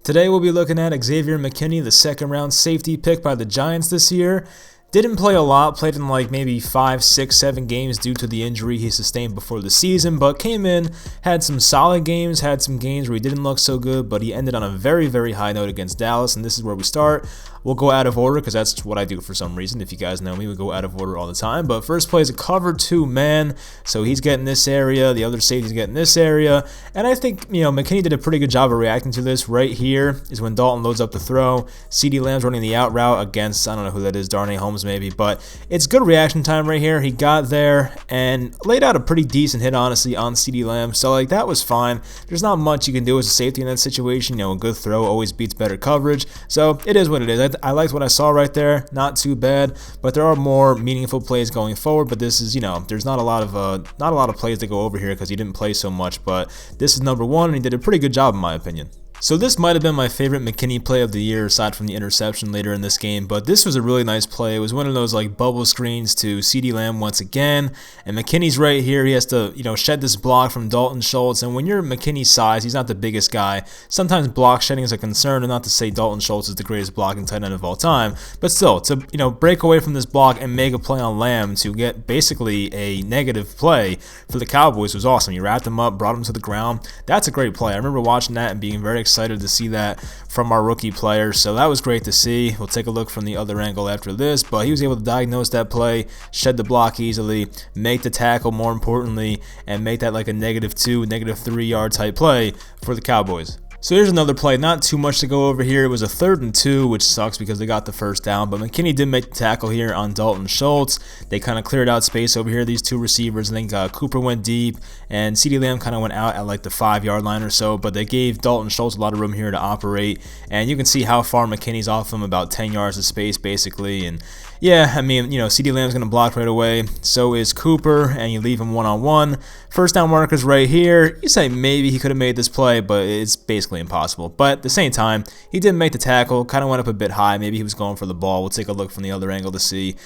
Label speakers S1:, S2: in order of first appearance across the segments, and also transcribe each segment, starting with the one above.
S1: Today we'll be looking at Xavier McKinney, the second round safety pick by the Giants this year. Didn't play a lot, played in like maybe 5, 6, 7 games due to the injury he sustained before the season, but came in, had some solid games, had some games where he didn't look so good, but he ended on a very, very high note against Dallas, and this is where we start. We'll go out of order because that's what I do for some reason. If you guys know me, we go out of order all the time. But first play is a cover 2 man, so he's getting this area, the other safety's getting this area, and I think, McKinney did a pretty good job of reacting to this. Right here is when Dalton loads up the throw. CeeDee Lamb's running the out route against, I don't know who that is, Darnay Holmes maybe, but it's good reaction time right here. He got there and laid out a pretty decent hit, honestly, on CeeDee Lamb, so like that was fine. There's not much you can do as a safety in that situation. A good throw always beats better coverage, so it is what it is. I liked what I saw right there, not too bad, but there are more meaningful plays going forward. But this is, there's not a lot of plays to go over here because he didn't play so much. But this is number one, and he did a pretty good job in my opinion. So this might have been my favorite McKinney play of the year aside from the interception later in this game, but this was a really nice play. It was one of those like bubble screens to CeeDee Lamb once again, and McKinney's right here. He has to, shed this block from Dalton Schultz, and when you're McKinney's size, he's not the biggest guy. Sometimes block shedding is a concern, and not to say Dalton Schultz is the greatest blocking tight end of all time, but still, to, break away from this block and make a play on Lamb to get basically a negative play for the Cowboys was awesome. You wrapped him up, brought him to the ground. That's a great play. I remember watching that and being very excited to see that from our rookie player, so that was great to see. We'll take a look from the other angle after this, but he was able to diagnose that play, shed the block easily, make the tackle more importantly, and make that like a -2, -3 yard type play for the Cowboys. So here's another play, not too much to go over here. It was a 3rd and 2, which sucks because they got the first down, but McKinney did make the tackle here on Dalton Schultz. They kind of cleared out space over here, these two receivers. I think Cooper went deep, and CeeDee Lamb kind of went out at like the 5-yard line or so, but they gave Dalton Schultz a lot of room here to operate, and you can see how far McKinney's off him, about 10 yards of space basically. And yeah, I mean, CeeDee Lamb's going to block right away. So is Cooper, and you leave him one-on-one. First down markers right here. You say maybe he could have made this play, but it's basically impossible. But at the same time, he did make the tackle. Kind of went up a bit high. Maybe he was going for the ball. We'll take a look from the other angle to see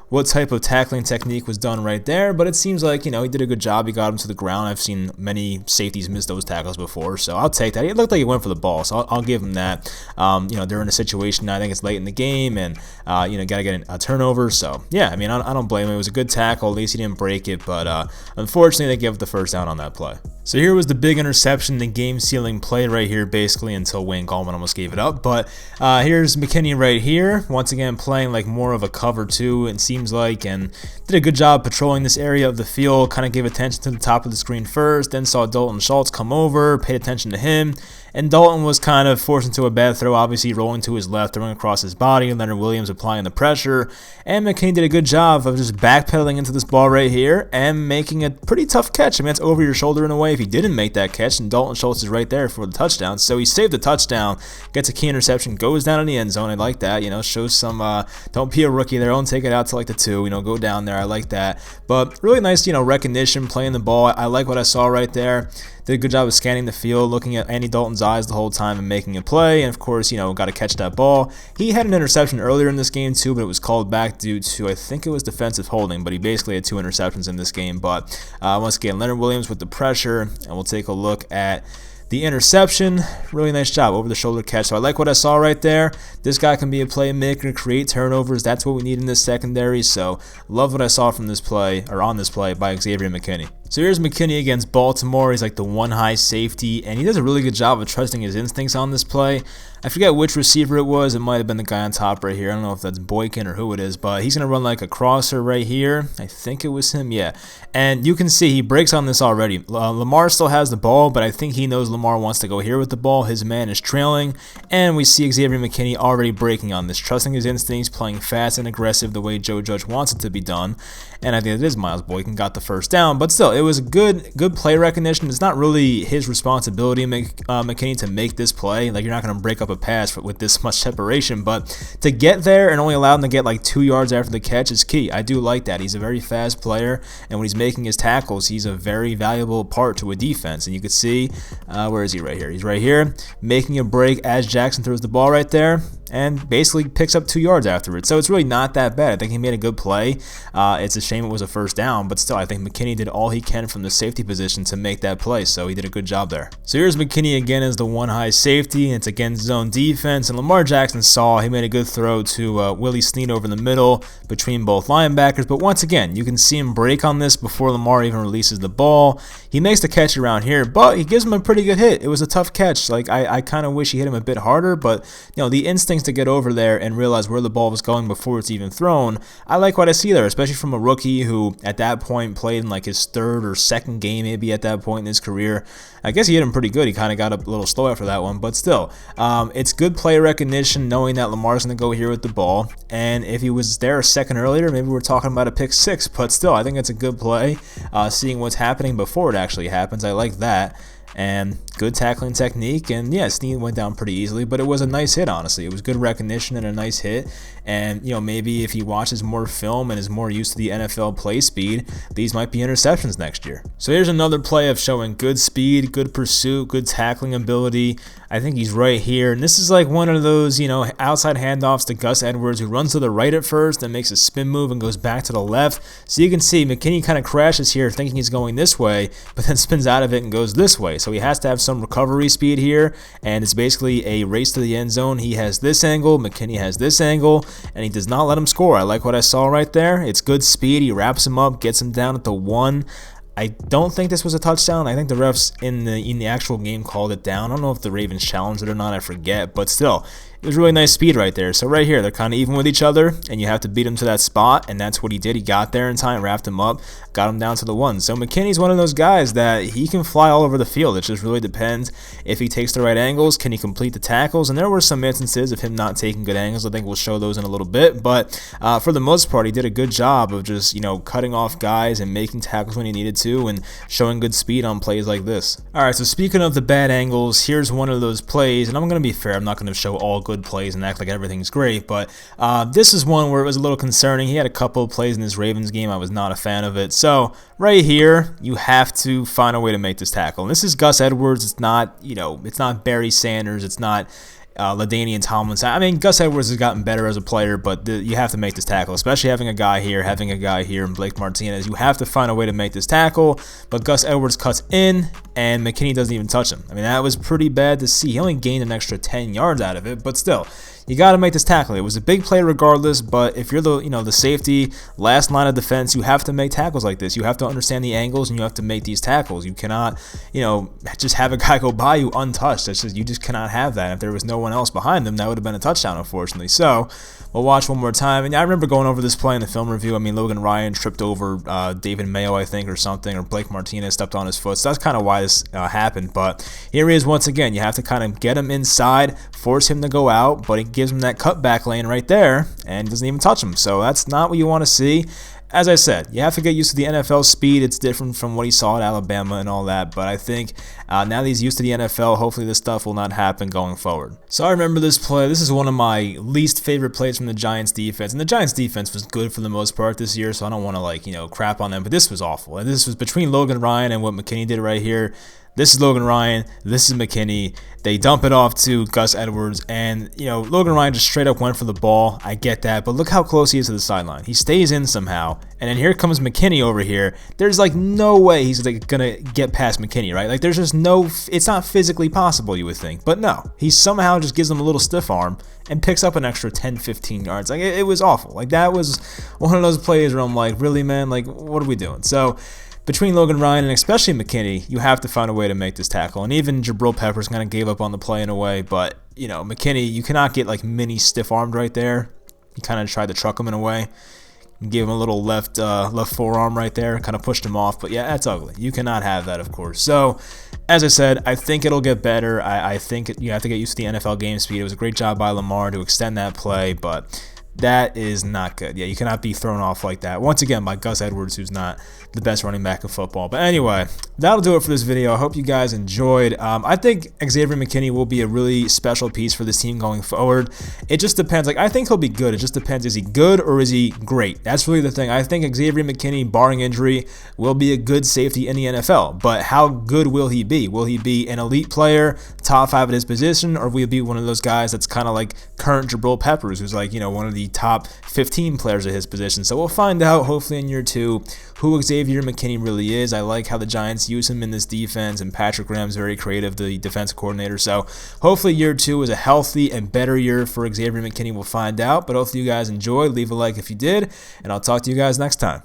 S1: what type of tackling technique was done right there, but it seems like, he did a good job. He got him to the ground. I've seen many safeties miss those tackles before, so I'll take that. It looked like he went for the ball, so I'll give him that. They're in a situation, I think it's late in the game, and, got to get a turnover, so, yeah, I mean, I don't blame him. It was a good tackle. At least he didn't break it, but unfortunately, they gave up the first down on that play. So here was the big interception, the game-sealing play right here, basically, until Wayne Gallman almost gave it up. But here's McKinney right here, once again playing like more of a cover 2, it seems like, and did a good job patrolling this area of the field. Kind of gave attention to the top of the screen first, then saw Dalton Schultz come over, paid attention to him, and Dalton was kind of forced into a bad throw, obviously rolling to his left, throwing across his body, and Leonard Williams applying the pressure, and McKinney did a good job of just backpedaling into this ball right here and making a pretty tough catch. I mean, it's over your shoulder in a way if he didn't make that catch, and Dalton Schultz is right there for the touchdown, so he saved the touchdown, gets a key interception, goes down in the end zone. I like that, shows some, don't be a rookie there, don't take it out to like the 2, go down there. I like that, but really nice, recognition, playing the ball. I like what I saw right there. Did a good job of scanning the field, looking at Andy Dalton's eyes the whole time and making a play, and of course, got to catch that ball. He had an interception earlier in this game too, but it was called back due to, I think it was defensive holding, but he basically had 2 interceptions in this game. But once again, Leonard Williams with the pressure, and we'll take a look at the interception. Really nice job, over the shoulder catch. So I like what I saw right there. This guy can be a playmaker, create turnovers. That's what we need in this secondary. So love what I saw from this play, or on this play by Xavier McKinney. So here's McKinney against Baltimore. He's like the 1 high safety, and he does a really good job of trusting his instincts on this play. I forget which receiver it was. It might have been the guy on top right here. I don't know if that's Boykin or who it is, but he's going to run like a crosser right here. I think it was him, yeah. And you can see he breaks on this already. Lamar still has the ball, but I think he knows Lamar wants to go here with the ball. His man is trailing, and we see Xavier McKinney already breaking on this, trusting his instincts, playing fast and aggressive the way Joe Judge wants it to be done. And I think it is Miles Boykin got the first down, but still, it was good play recognition. It's not really his responsibility, McKinney, to make this play. Like, you're not going to break up a pass with this much separation, but to get there and only allow him to get like 2 yards after the catch is key. I do like that. He's a very fast player, and when he's making his tackles, he's a very valuable part to a defense. And you can see, where is he right here? He's right here, making a break as Jackson throws the ball right there. and basically picks up 2 yards afterwards. So it's really not that bad. I think he made a good play. It's a shame it was a first down, but still, I think McKinney did all he can from the safety position to make that play, so he did a good job there. So here's McKinney again as the one high safety, and it's against zone defense, and Lamar Jackson saw he made a good throw to Willie Snead over the middle between both linebackers, but once again, you can see him break on this before Lamar even releases the ball. He makes the catch around here, but he gives him a pretty good hit. It was a tough catch. Like, I kind of wish he hit him a bit harder, but the instincts to get over there and realize where the ball was going before it's even thrown, I like what I see there, especially from a rookie who at that point played in like his 3rd or 2nd game maybe at that point in his career. I guess he hit him pretty good. He kind of got a little slow after that one, but still, it's good play recognition knowing that Lamar's going to go here with the ball, and if he was there a second earlier, maybe we're talking about a pick 6, but still, I think it's a good play, seeing what's happening before it actually happens. I like that. And good tackling technique, and yeah, Snead went down pretty easily, but it was a nice hit, honestly. It was good recognition and a nice hit, and maybe if he watches more film and is more used to the NFL play speed, these might be interceptions next year. So here's another play of showing good speed, good pursuit, good tackling ability. I think he's right here, and this is like one of those, outside handoffs to Gus Edwards, who runs to the right at first, then makes a spin move and goes back to the left. So you can see McKinney kind of crashes here thinking he's going this way, but then spins out of it and goes this way. So he has to have some recovery speed here, and it's basically a race to the end zone. He has this angle, McKinney has this angle, and he does not let him score. I like what I saw right there. It's good speed. He wraps him up, gets him down at the 1. I don't think this was a touchdown. I think the refs in the actual game called it down. I don't know if the Ravens challenged it or not. I forget, but still, it was really nice speed right there. So right here, they're kind of even with each other, and you have to beat him to that spot, and that's what he did. He got there in time, wrapped him up, got him down to the 1. So McKinney's one of those guys that he can fly all over the field. It just really depends if he takes the right angles, can he complete the tackles, and there were some instances of him not taking good angles. I think we'll show those in a little bit, but for the most part, he did a good job of just, cutting off guys and making tackles when he needed to and showing good speed on plays like this. All right, so speaking of the bad angles, here's one of those plays, and I'm going to be fair, I'm not going to show all good plays and act like everything's great, but this is one where it was a little concerning. He had a couple of plays in this Ravens game I was not a fan of it. So right here, you have to find a way to make this tackle. And this is Gus Edwards. It's not, it's not Barry Sanders. It's not LaDainian Tomlinson. I mean, Gus Edwards has gotten better as a player, but you have to make this tackle, especially having a guy here, and Blake Martinez. You have to find a way to make this tackle, but Gus Edwards cuts in, and McKinney doesn't even touch him. I mean, that was pretty bad to see. He only gained an extra 10 yards out of it, but still, you got to make this tackle. It was a big play regardless, but if you're the safety, last line of defense, you have to make tackles like this. You have to understand the angles, and you have to make these tackles. You cannot, just have a guy go by you untouched. You just cannot have that. If there was no one else behind them, that would have been a touchdown, unfortunately. So we'll watch one more time. And I remember going over this play in the film review. I mean, Logan Ryan tripped over David Mayo, I think, or something, or Blake Martinez stepped on his foot. So that's kind of why this happened. But here he is once again. You have to kind of get him inside, force him to go out, but he gives him that cutback lane right there, and doesn't even touch him. So that's not what you want to see. As I said, you have to get used to the NFL speed. It's different from what he saw at Alabama and all that, but I think now that he's used to the NFL, hopefully this stuff will not happen going forward. So I remember this play. This is one of my least favorite plays from the Giants defense, and the Giants defense was good for the most part this year, so I don't want to crap on them, but this was awful. And this was between Logan Ryan and what McKinney did right here. This is Logan Ryan. This is McKinney. They dump it off to Gus Edwards, and Logan Ryan just straight up went for the ball. I get that, but look how close he is to the sideline. He stays in somehow, and then here comes McKinney over here. There's no way he's gonna get past McKinney, right? There's just it's not physically possible, you would think, but no. He somehow just gives him a little stiff arm and picks up an extra 10-15 yards. It was awful. That was one of those plays where I'm like, really, man? What are we doing? So between Logan Ryan and especially McKinney, you have to find a way to make this tackle. And even Jabril Peppers kind of gave up on the play in a way, but McKinney, you cannot get mini stiff-armed right there. He kind of tried to truck him in a way. Gave him a little left forearm right there, kind of pushed him off. But yeah, that's ugly. You cannot have that, of course. So, as I said, I think it'll get better. I think you have to get used to the NFL game speed. It was a great job by Lamar to extend that play, but that is not good. Yeah, you cannot be thrown off like that. Once again, by Gus Edwards, who's not the best running back in football. But anyway, that'll do it for this video. I hope you guys enjoyed. I think Xavier McKinney will be a really special piece for this team going forward. It just depends. I think he'll be good. It just depends. Is he good or is he great? That's really the thing. I think Xavier McKinney, barring injury, will be a good safety in the NFL. But how good will he be? Will he be an elite player, top 5 at his position, or will he be one of those guys that's kind of like current Jabril Peppers, who's like, one of the top 15 players at his position. So we'll find out, hopefully in year 2, who Xavier McKinney really is. I like how the Giants use him in this defense, and Patrick Graham's very creative, the defensive coordinator. So hopefully year 2 is a healthy and better year for Xavier McKinney. We'll find out, but hopefully you guys enjoyed. Leave a like if you did, and I'll talk to you guys next time.